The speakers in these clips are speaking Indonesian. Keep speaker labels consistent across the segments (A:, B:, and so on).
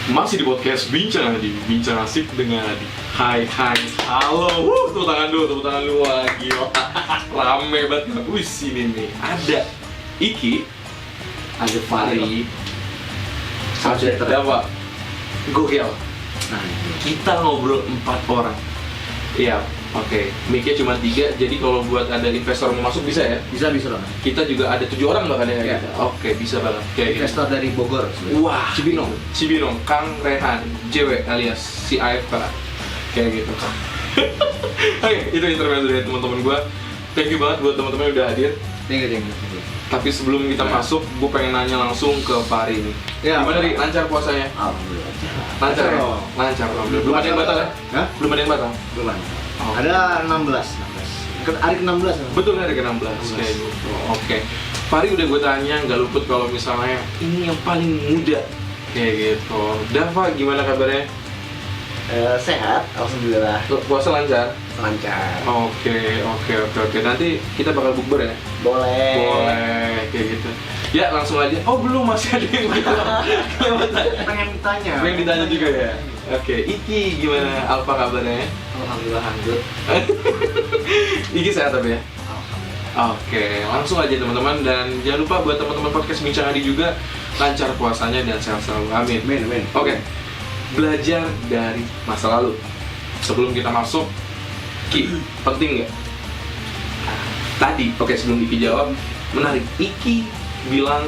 A: Masih di podcast Bincang Adi, Bincang Asik dengan Adi. Hai, halo. Tepuk tangan dulu. Wah, gila. Rame banget. Wih, sini nih. Ada Iki, ada Fari, ada Dava. Gokil. Nah, kita ngobrol 4 orang. Iya, oke. Mic-nya cuma 3, jadi kalau buat ada investor mau masuk bisa ya?
B: Bisa banget.
A: Kita juga ada 7 orang bahkan ya?
B: Iya.
A: Oke, bisa banget. Kayak gitu.
B: Investor dari Bogor sebenarnya.
A: Wah, Cibinong, Kang Rehan, JW alias si AFK, kayak gitu. Oke, itu intermezzo dari teman-teman gue. Thank you banget buat teman-teman yang udah hadir.
B: Thank you.
A: Tapi sebelum kita masuk, gue pengen nanya langsung ke Fari nih.
B: Ya,
A: gimana nih, lancar puasanya?
B: Alhamdulillah.
A: Lancar ya? Lancar, alhamdulillah. Belum ada yang batal ya?
B: Hah?
A: Belum ada yang batal?
B: Belum ada.
A: Oh.
B: Ada 16. Hari ke-16.
A: Betul, hari ke-16 kayak gitu. Oke. Fari udah gue tanya, nggak luput kalau misalnya ini yang paling muda kayak gitu. Dava, gimana kabarnya?
B: Sehat, alhamdulillah.
A: Puasa lancar?
B: Lancar.
A: Oke. Nanti kita bakal bukber ya?
B: Boleh.
A: Kayak gitu. Ya, langsung aja. Oh, belum, masih ada yang kelewatan.
B: Pengen ditanya.
A: Pengen ditanya juga ya? Oke, Iki gimana? Alfa kabarnya?
B: Alhamdulillah lanjut.
A: Iki sehat tapi ya?
B: Alhamdulillah.
A: Oke, langsung aja teman-teman. Dan jangan lupa buat teman-teman podcast Bincang Adi juga lancar puasanya dan sehat selalu. Amin.
B: Amin.
A: Oke, belajar dari masa lalu. Sebelum kita masuk, Ki, penting nggak? Tadi, sebelum Iki jawab, menarik. Iki bilang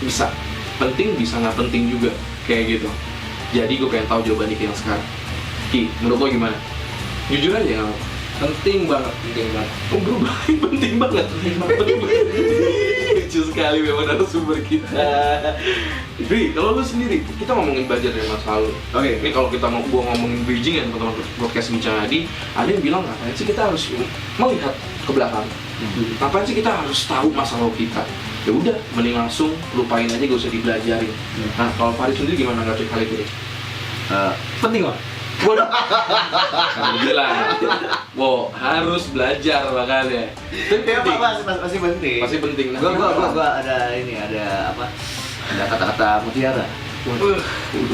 A: bisa, penting bisa nggak penting juga, kayak gitu. Jadi gue pengen tahu jawaban Iki yang sekarang. Ki, menurut lo gimana? Jujur aja nggak apa-apa.
B: Penting banget.
A: Oh, berubah, penting banget. Lucu sekali memang narasumber kita. Bri, kalau lu sendiri, kita ngomongin belajar dari masa lalu.
B: Oke.
A: Ini kalau kita ngomongin bridging ya teman-teman podcast Bincang Adi, ada yang bilang ngapain sih kita harus melihat ke belakang? Ngapain sih kita harus tahu masa lalu kita? Ya udah, mending langsung lupain aja, gak usah dibelajarin. Nah, kalau Farid sendiri gimana nggak cek hal itu?
B: Penting kok.
A: Waduh, kan bilang, wow, harus belajar makanya.
B: Ya masih penting.
A: Masih penting. Nah,
B: gua ada apa? Ada kata-kata mutiara.
A: Udah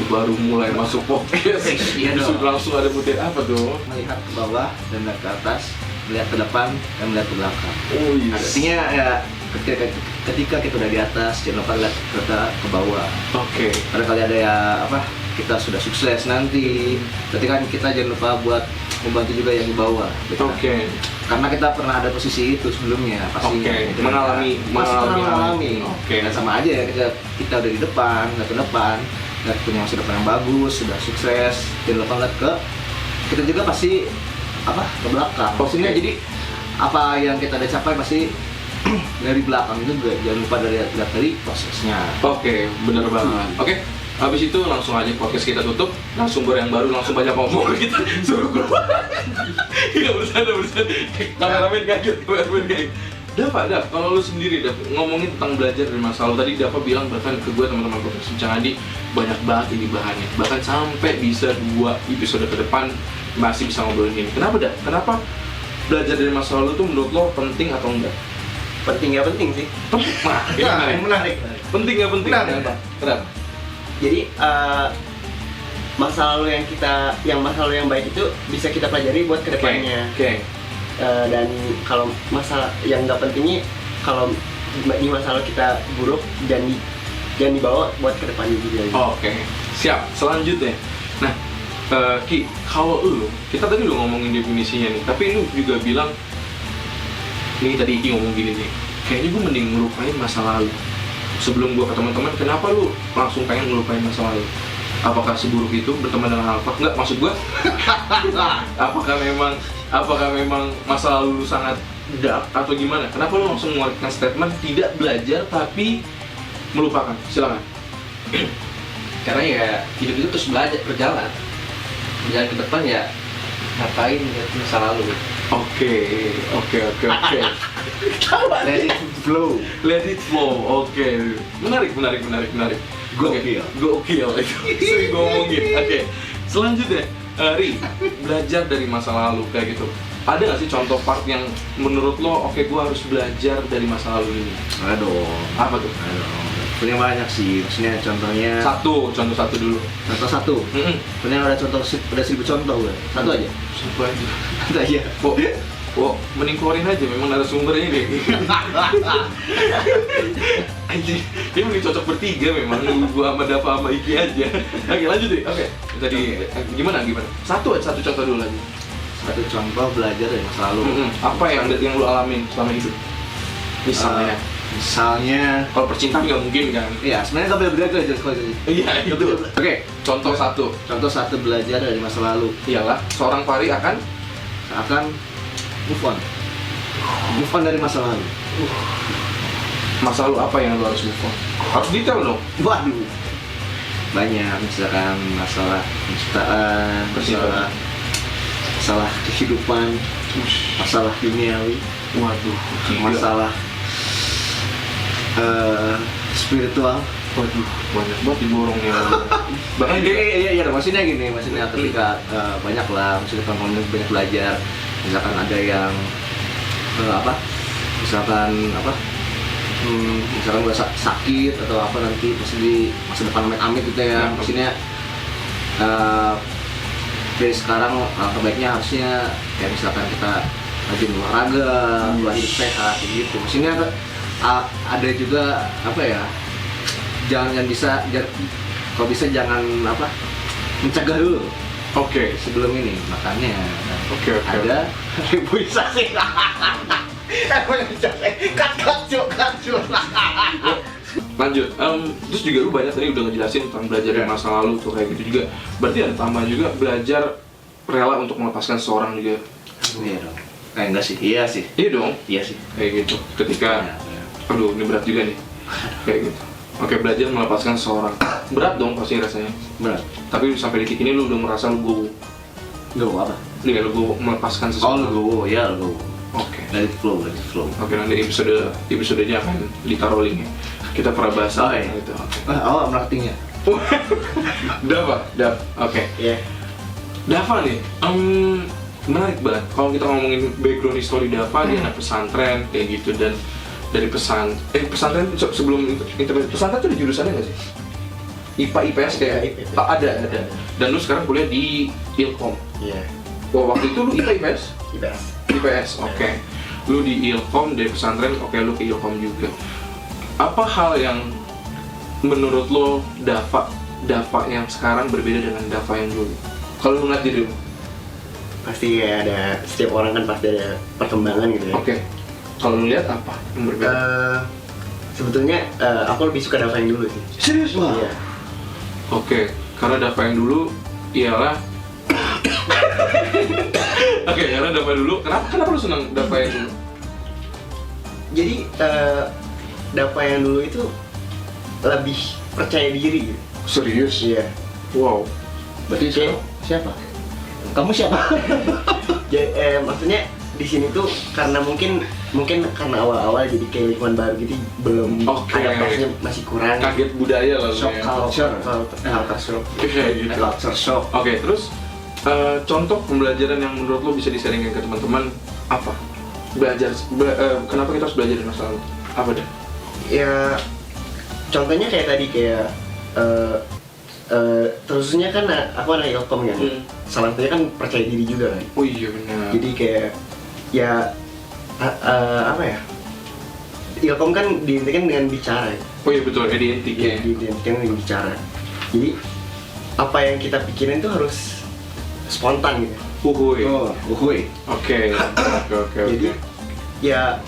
A: baru mulai masuk podcast.
B: Iya dong.
A: Langsung ada mutiara apa tuh?
B: Melihat ke bawah dan melihat ke atas, melihat ke depan dan melihat ke belakang.
A: Oh iya.
B: Artinya ya ketika kita udah di atas, jangan lupa lihat ke bawah.
A: Oke.
B: Barangkali ada ya apa? Kita sudah sukses nanti, ketika kita jangan lupa buat membantu juga yang di bawah. Gitu.
A: Oke.
B: Karena kita pernah ada posisi itu sebelumnya, pasti.
A: Oke. Mengalami.
B: Oke. Dan sama aja ya, kita udah di depan, nggak ke depan, nggak punya masa depan yang bagus, sudah sukses, jangan lupa lihat ke kita juga pasti apa ke belakang.
A: Posisinya
B: jadi apa yang kita udah capai pasti dari belakang juga, jangan lupa lihat dari prosesnya.
A: Oke, bener banget. Oke. Habis itu langsung aja podcast kita tutup, sumber yang baru langsung banyak ngomong kita suruh keluar. Iya bercanda. Kameramen kaget. Dava, kalau lu sendiri ngomongin tentang belajar dari masa lalu, tadi Dava bilang bahkan ke gue teman-teman podcast Bincang Adi banyak banget ini bahannya, bahkan sampai bisa 2 episode ke depan masih bisa ngobrolin ini. Kenapa belajar dari masa lalu tuh menurut lo penting atau enggak?
B: Penting ya penting sih.
A: Menarik. Penting ya penting. Kenapa?
C: Jadi masa lalu yang baik itu bisa kita pelajari buat kedepannya.
A: Oke.
C: Dan kalau masalah yang nggak pentingnya, kalau di masa lalu kita buruk, jangan dibawa buat kedepannya juga.
A: Oke. Siap. Selanjutnya, nah Ki, kalau lu, kita tadi udah ngomongin definisinya nih, tapi lu juga bilang, nih tadi Ki ngomong gini nih, kayaknya gue mending ngelupain masa lalu. Sebelum gue ke teman-teman, kenapa lu langsung pengen ngelupain masa lalu? Apakah seburuk itu berteman dengan Alfa? Enggak, maksud gue apakah memang masa lalu lu sangat dark atau gimana? Kenapa lu langsung mengeluarkan statement tidak belajar tapi melupakan? Silakan.
D: Karena ya hidup itu terus berjalan ke depan ya, ngapain ya masa lalu.
A: Oke. Let it flow. Oke. Menarik.
B: Gokil.
A: Itu sering gue omongin. Oke. Selanjutnya, Ri, belajar dari masa lalu kayak gitu. Ada nggak sih contoh part yang menurut lo, oke, gue harus belajar dari masa lalu ini?
B: Aduh.
A: Apa tuh?
B: Punya banyak sih, maksudnya contohnya
A: Contoh satu dulu.
B: contoh satu. Punya ada contoh, ada 1000 contoh gue. Satu aja.
A: Satu aja.
B: Satu aja.
A: Mending keluarin aja, memang narasumbernya deh. Anjing, dia mending cocok bertiga memang, gua sama Dava sama Iki aja. Oke, lanjut deh. Oke. Tadi gimana? Satu contoh dulu lagi.
B: Satu contoh belajar dari masa lalu.
A: Apa yang lu alamin selama hidup?
B: Misalnya,
A: kalau percintaan nggak mungkin kan?
B: iya sebenarnya nggak boleh belajar aja sekolah itu.
A: Iya itu.
B: Oke,
A: Contoh satu.
B: contoh satu belajar dari masa lalu
A: Iyalah, seorang Fahri akan
B: move on dari masa lalu.
A: masa lalu apa yang lu harus move on? Harus detail dong.
B: Waduh, banyak, misalkan masalah penciptaan, masalah kehidupan, masalah duniawi,
A: Waduh,
B: masalah spiritual.
A: Waduh, banyak banget diborongnya. Bahkan
B: Iya, maksudnya gini, maksudnya ketika banyak lah, maksudnya kamu banyak belajar, misalkan ada yang misalkan gue sakit atau apa nanti pasti di masa depan amit-amit gitu ya, maksudnya dari sekarang langkah baiknya harusnya kayak misalkan kita rajin olahraga, pola hidup sehat gitu, maksudnya ada juga kalau bisa jangan mencegah dulu.
A: Oke.
B: Sebelum ini, makanya
A: Oke.
B: ada reboisasi.
A: Lanjut. Terus juga lu banyak tadi udah ngejelasin tentang belajar dari masa lalu tuh kayak gitu juga. Berarti ada tambahan juga belajar rela untuk melepaskan seseorang juga.
B: Iya dong. Enggak sih. Iya sih.
A: Iya dong.
B: Iya sih.
A: Kayak gitu. Ketika aduh, ini berat juga nih. Kayak gitu. Oke, belajar melepaskan seseorang. Berat dong pasti rasanya.
B: Berat.
A: Tapi sampai detik ini lu udah merasa lu go.
B: Go apa?
A: Iya, lu go melepaskan
B: Oh,
A: seseorang.
B: go. Ya, go.
A: Oke.
B: Let it flow.
A: Oke, nanti episodenya akan ditaruh linknya. Kita pernah bahas gitu. Oke.
B: Marketingnya.
A: Dava. Oke.
B: Iya.
A: Dava nih, menarik banget. Kalau kita ngomongin background history Dava, dia anak pesantren kayak gitu, dan dari pesantren sebelum internet pesantren tuh ada jurusannya nggak sih? IPA IPS kayak ada. Dan lu sekarang kuliah di Ilkom.
C: Iya.
A: Wah, waktu itu lu IPA
C: IPS.
A: IPS, oke. Lu di Ilkom, dari pesantren, oke, lu ke Ilkom juga. Apa hal yang menurut lo Dava yang sekarang berbeda dengan Dava yang dulu? Kalau lu ngeliat diri lu?
C: Pasti kayak ada, setiap orang kan pasti ada perkembangan gitu ya.
A: Oke. Kalau lu lihat apa yang berbeda?
C: Sebetulnya aku lebih suka Dava yang dulu sih.
A: Serius?
B: Wah.
C: Iya.
A: Oke, karena Dava yang dulu ialah karena Dava dulu. Kenapa lu senang Dava yang dulu?
C: Jadi Dava yang dulu itu lebih percaya diri gitu.
A: Serius?
C: Iya.
A: Wow.
B: Berarti siapa? Kamu siapa?
C: Jadi, maksudnya di sini tuh karena mungkin karena awal-awal jadi kayak lingkungan baru gitu, belum adaptasinya masih kurang.
A: Kaget budaya lah.
C: Shock culture shock.
A: Kayak gitu.
B: Culture shock.
A: Oke, terus contoh pembelajaran yang menurut lo bisa disaringkan ke teman-teman apa? Kenapa kita harus belajar dari masa lalu? Apa deh?
C: Ya, contohnya kayak tadi kayak terusnya kan aku anak Ilkom kan. Salah satunya kan percaya diri juga kan.
A: Oh iya benar.
C: Jadi kayak ya Ilkom kan diintikan dengan bicara ya.
A: Oh iya betul, identik ya.
C: Diintikan dengan bicara. Jadi apa yang kita pikirin tuh harus spontan gitu.
B: Uhuy.
A: Oke.
C: Jadi ya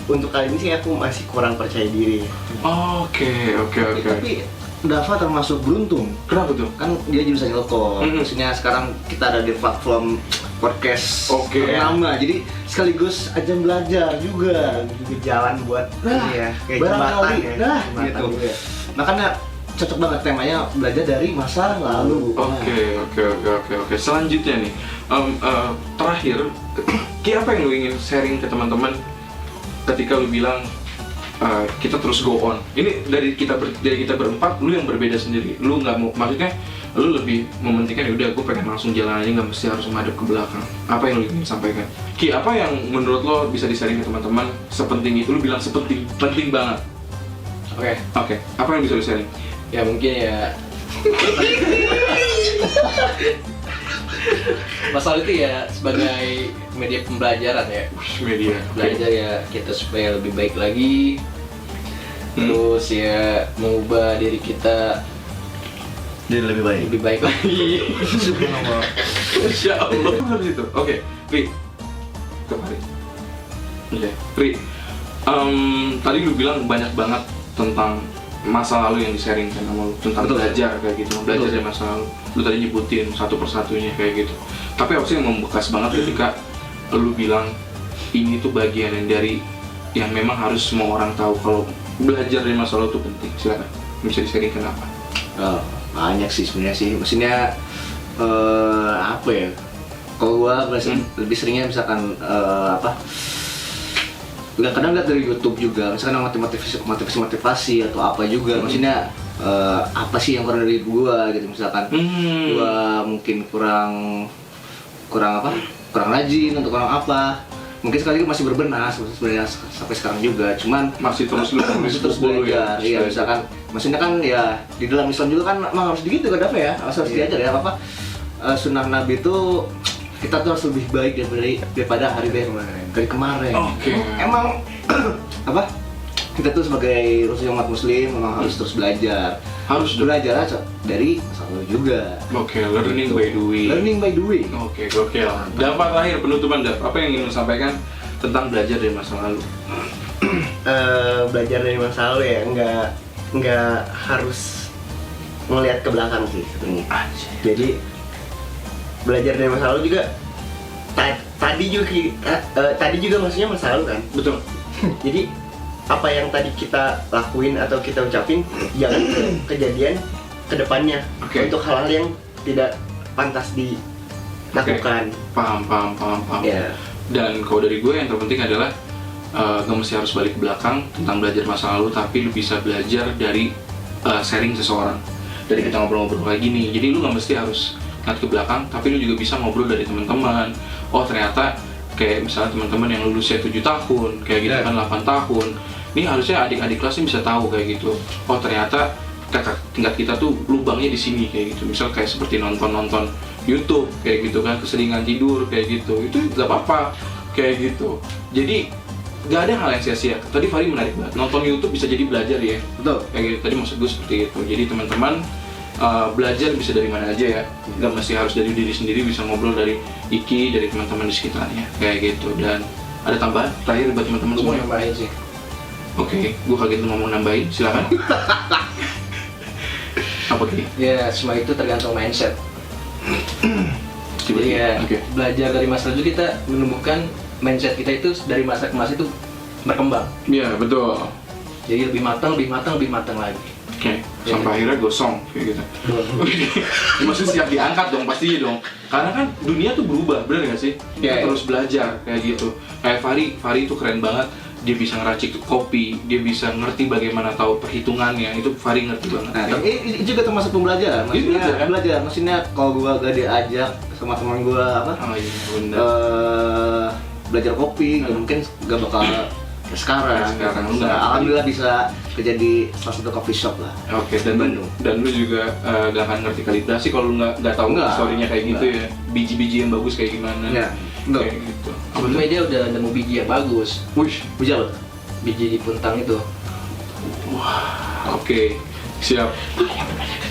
C: untuk kali ini sih aku masih kurang percaya diri.
A: Oke.
B: Tapi Dava termasuk beruntung.
A: Kenapa tuh?
B: Kan dia jurusan Ilkom. Maksudnya sekarang kita ada di platform podcast ternama. Jadi sekaligus ajang belajar juga.
C: Juga jalan buat kayak
B: jembatan
C: ya. Jembatan
B: Gitu.
C: juga.
B: Makanya cocok banget temanya belajar dari masa lalu.
A: Oke. Selanjutnya nih, terakhir, apa yang lu ingin sharing ke teman-teman ketika lu bilang kita terus go on? Ini dari kita berempat, lu yang berbeda sendiri. Lu nggak mau, maksudnya lu lebih mementingkan ya udah gue pengen langsung jalan aja, nggak mesti harus menghadap ke belakang. Apa yang lu ingin sampaikan? Apa yang menurut lo bisa di-sharing ke teman-teman sepenting itu? Lu bilang penting banget. Oke, apa yang bisa di-sharing?
D: Ya mungkin ya masalah itu ya sebagai media pembelajaran ya.
A: Media.
D: Belajar ya kita supaya lebih baik lagi. Terus ya mengubah diri kita
B: Jadi lebih baik.
D: lebih baik lagi.
A: Insya Allah. Harus itu. Oke, Pri. Kemarin. Iya, Pri. Tadi lu bilang banyak banget tentang masa lalu yang di-sharing kan sama lu, tentang
B: Betul.
A: belajar kayak gitu, belajar dari masa lalu. Lu tadi nyebutin satu persatunya kayak gitu. Tapi apa sih yang membekas banget ketika lu bilang ini tuh bagian yang dari yang memang harus semua orang tahu kalau belajar dari masa lalu itu penting. Silakan. Bisa di-sharing kenapa?
B: Banyak sih sebenarnya sih. Maksudnya apa ya? Kalau gua lebih seringnya misalkan kadang lihat dari YouTube juga, misalkan motivasi atau apa juga, maksudnya apa sih yang kurang dari gua gitu, misalkan gua mungkin kurang rajin atau kurang apa, mungkin sekali lagi masih berbenah sebenarnya sampai sekarang juga, cuman
A: Masih terus lu
B: masih terus belajar, iya misalkan, maksudnya kan ya di dalam Islam juga kan emang harus begitu kan Dave ya, harus diajar ya apa sunnah Nabi itu kita tuh harus lebih baik daripada hari dari kemarin.
A: Oke.
B: Emang apa? Kita tuh sebagai umat muslim memang harus terus belajar.
A: Harus dong.
B: Belajar aja dari masa lalu juga.
A: Oke, learning by doing.
B: Learning by doing.
A: Oke, gokil. Dampak terakhir penutupan, Dav. Apa yang ingin lu sampaikan tentang belajar dari masa lalu?
C: Belajar dari masa lalu ya nggak harus melihat ke belakang sih sebenarnya. Jadi belajar dari masa lalu juga tadi juga maksudnya masa lalu kan.
A: Betul.
C: Jadi apa yang tadi kita lakuin atau kita ucapin jangan kejadian ke depannya
A: Oke.
C: untuk hal-hal yang tidak pantas dilakukan.
A: Paham.
C: Ya.
A: Dan kalau dari gue yang terpenting adalah gak mesti harus balik ke belakang tentang belajar masa lalu, tapi lu bisa belajar dari sharing seseorang. Dari kita ngobrol-ngobrol kayak gini. Jadi lu gak mesti harus ngeliat ke belakang, tapi lu juga bisa ngobrol dari teman-teman. Oh ternyata kayak misalnya teman-teman yang lulusnya 7 tahun, kayak gitu kan 8 tahun. Ini harusnya adik-adik kelasnya bisa tahu kayak gitu. Oh ternyata kakak tingkat kita tuh lubangnya di sini kayak gitu. Misal kayak seperti nonton YouTube kayak gitu kan, keseringan tidur kayak gitu. Itu nggak apa-apa kayak gitu. Jadi nggak ada hal yang sia-sia. Tadi Fahri menarik banget. Nonton YouTube bisa jadi belajar ya.
B: Betul.
A: Kayak gitu. Tadi maksud gue seperti itu. Jadi teman-teman belajar bisa dari mana aja ya. Nggak mesti harus dari diri sendiri, bisa ngobrol dari Iki, dari teman-teman di sekitarnya kayak gitu. Dan ada tambahan terakhir buat teman-teman
D: Gue mau
A: semua.
D: nambahin sih.
A: Oke, gue kaget lu ngomong nambahin, silakan. Apa Ki?
D: Ya semua itu tergantung mindset.
A: Coba,
D: Jadi ya
A: Oke.
D: belajar dari masa lalu kita menumbuhkan mindset kita itu dari masa ke masa itu berkembang.
A: Iya, betul.
D: Jadi lebih matang lagi.
A: Oke, sampai akhirnya gosong kayak gitu. Maksudnya siap diangkat dong, pastinya dong. Karena kan dunia tuh berubah, bener nggak sih? Kita
B: Iya.
A: terus belajar kayak gitu. Kayak Fahri itu keren banget. Dia bisa ngeracik kopi, dia bisa ngerti bagaimana tahu perhitungannya. Itu Fahri ngerti banget.
B: Nah, tapi ini juga termasuk pembelajaran. Maksudnya
A: belajar, kan?
B: belajar. Maksudnya kalau gua gak diajak sama teman gua apa?
A: Oh iya, bener.
B: Belajar kopi, mungkin gak bakal sekarang.
A: Sekarang,
B: Nah,
A: benar.
B: alhamdulillah bisa jadi salah satu coffee shop lah.
A: Oke, dan
B: Bandung.
A: lu juga gak akan ngerti kalibrasi kalau lu nggak tahu
B: Nggak.
A: historinya kayak gitu
B: Nggak.
A: ya. Biji-biji yang bagus kayak gimana?
B: Ya, betul.
A: Kayak gitu. Apa tuh?
D: Sebelumnya dia udah nemu biji yang bagus,
A: Wih,
B: Bisa apa?
D: biji di puntang itu.
A: oke, siap.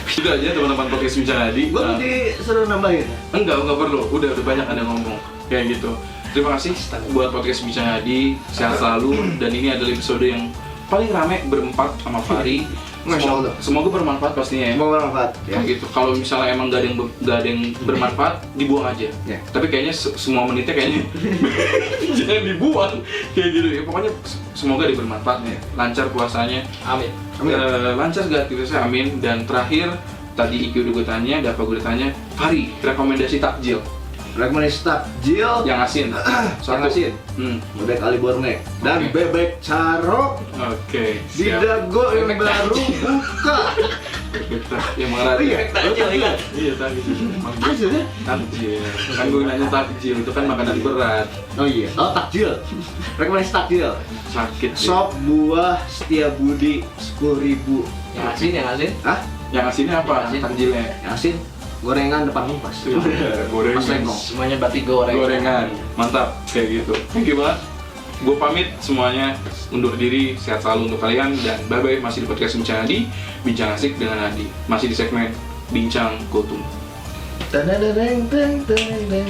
A: Itu aja teman-teman podcast Bincang Adi.
B: Gua disuruh nambahin.
A: Enggak perlu. Udah banyak ada ngomong kayak gitu. Terima kasih buat podcast Bincang Adi. Sehat selalu. Dan ini adalah episode yang paling rame berempat sama Fahri.
B: Masya Allah.
A: Semoga bermanfaat pastinya ya.
B: Mau bermanfaat ya.
A: Kayak gitu. Kalau misalnya emang gak ada yang bermanfaat, dibuang aja.
B: Ya.
A: Tapi kayaknya semua menitnya kayaknya jangan dibuang. Kayak gitu ya. Pokoknya semoga dia bermanfaat ya. Lancar puasanya.
D: Amin.
B: Amin.
A: Lancar segala aktivitasnya, amin. Dan terakhir tadi Iki udah gue tanya, Dava gue tanya, Fahri rekomendasi takjil
B: rekomendasi takjil
A: Yang asin.
B: yang asin, bebek Ali Borne dan
A: Oke.
B: bebek carok
A: Oke.
B: di Dago yang
D: Bebek
B: baru
D: takjil.
B: buka.
A: Yang mengarah.
B: Iya,
D: takjil, ingat.
A: Iya takjil.
B: Takjil ya?
A: Takjil. Kan gue nanya takjil itu kan makanan berat.
B: Oh iya, oh takjil. Rekomendasi takjil.
A: Sakit. sih.
B: Sop buah Setiabudi 10.000.
D: Yang asin, yang asin.
B: Hah?
A: Yang asinnya apa?
D: Yang asin.
A: Takjilnya.
B: Yang asin gorengan depan kompas.
A: Iya, gorengan.
B: Mas Lengkong.
D: Semuanya berarti goreng.
A: Gorengan. Mantap kayak gitu. Thank you banget. Gue pamit semuanya, undur diri, sehat selalu untuk kalian, dan bye-bye. Masih di podcast Bincang Adi, Bincang Asik dengan Adi. Masih di segmen Bincang Kultum.
B: Tadadadeng, teng, teng, teng.